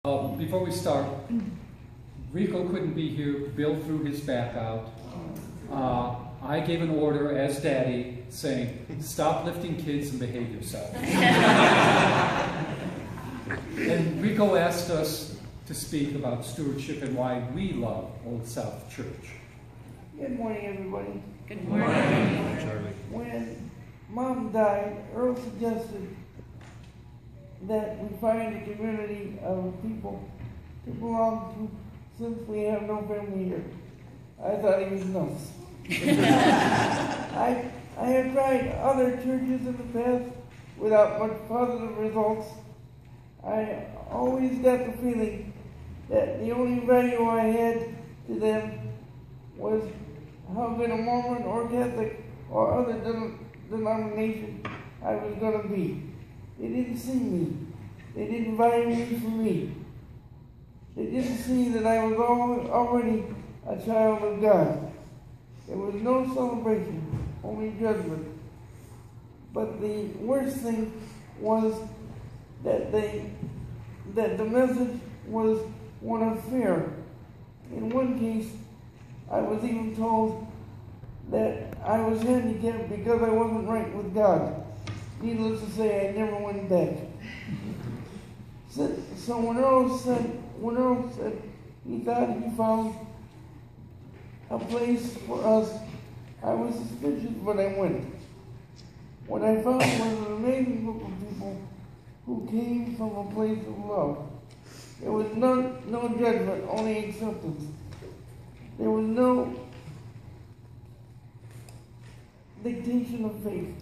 Before we start, Rico couldn't be here. Bill threw his back out. I gave an order as daddy saying, stop lifting kids and behave yourself. And Rico asked us to speak about stewardship and why we love Old South Church. Good morning, everybody. Good morning. Charlie. When Mom died, Earl suggested that we find a community of people to belong to since we have no family here. I thought he was nuts. I have tried other churches in the past without much positive results. I always got the feeling that the only value I had to them was how good a Mormon or Catholic or other denomination I was going to be. They didn't see me. They didn't value me for me. They didn't see that I was already a child of God. There was no celebration, only judgment. But the worst thing was that the message was one of fear. In one case, I was even told that I was handicapped because I wasn't right with God. Needless to say, I never went back. So when Earl said he thought he found a place for us, I was suspicious, but I went. What I found was an amazing group of people who came from a place of love. There was no judgment, only acceptance. There was no dictation of faith,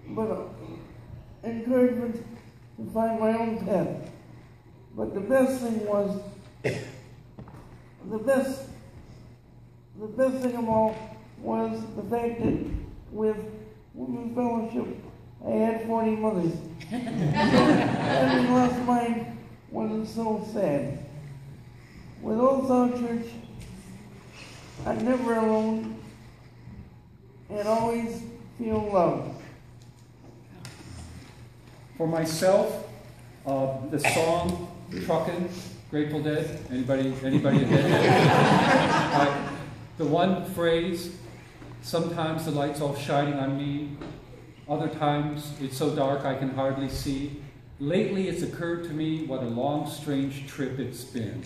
but encouragement to find my own path. But the best thing was, the best thing of all was the fact that with Women's Fellowship, I had 40 mothers. So having lost mine wasn't so sad. With Old South Church, I'm never alone and always feel loved. For myself, the song "Truckin'," Grateful Dead. Anybody a Dead? The one phrase, sometimes the light's all shining on me, other times it's so dark I can hardly see. Lately it's occurred to me what a long, strange trip it's been.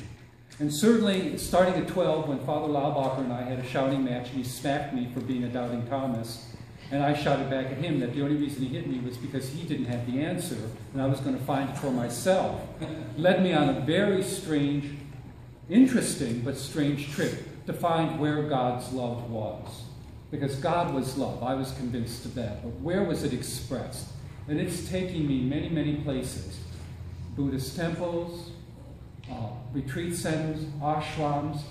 And certainly, starting at 12, when Father Laubacher and I had a shouting match, and he smacked me for being a doubting Thomas, and I shouted back at him that the only reason he hit me was because he didn't have the answer, and I was going to find it for myself, led me on a very strange, interesting, but strange trip to find where God's love was. Because God was love, I was convinced of that, but where was it expressed? And it's taking me many, many places. Buddhist temples, retreat centers, ashrams,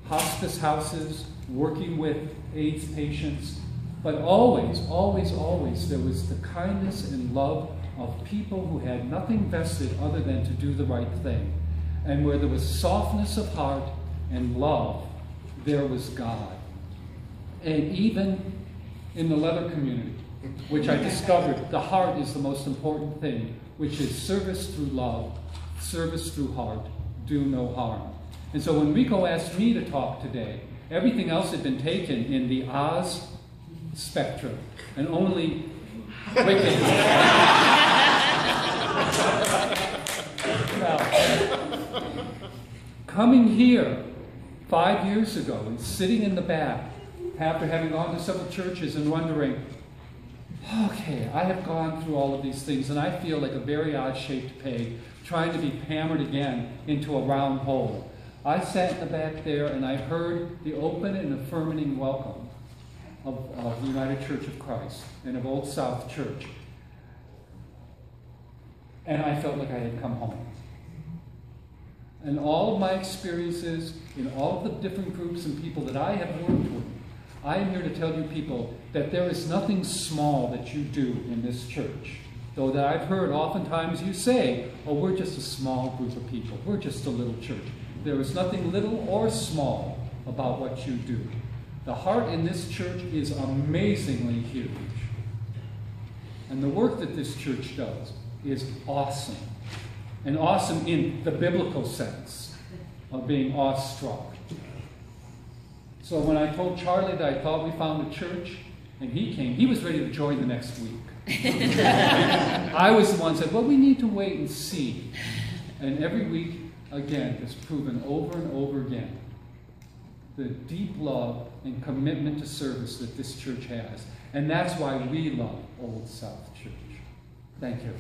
hospice houses, working with AIDS patients, but always, always, always there was the kindness and love of people who had nothing vested other than to do the right thing. And where there was softness of heart and love, there was God. And even in the leather community, which I discovered the heart is the most important thing, which is service through love, service through heart, do no harm. And so when Rico asked me to talk today, everything else had been taken in the Oz spectrum, and only wicked. Now, coming here 5 years ago and sitting in the back after having gone to several churches and wondering, okay, I have gone through all of these things and I feel like a very odd-shaped peg trying to be hammered again into a round hole. I sat in the back there and I heard the open and affirming welcome of the United Church of Christ and of Old South Church. And I felt like I had come home. And all of my experiences in all of the different groups and people that I have worked with, I am here to tell you people that there is nothing small that you do in this church. Though that I've heard oftentimes you say, oh, we're just a small group of people. We're just a little church. There is nothing little or small about what you do. The heart in this church is amazingly huge. And the work that this church does is awesome. And awesome in the biblical sense of being awestruck. So when I told Charlie that I thought we found a church, and he came, he was ready to join the next week. I was the one who said, well, we need to wait and see. And every week, again, it's proven over and over again the deep love and commitment to service that this church has. And that's why we love Old South Church. Thank you.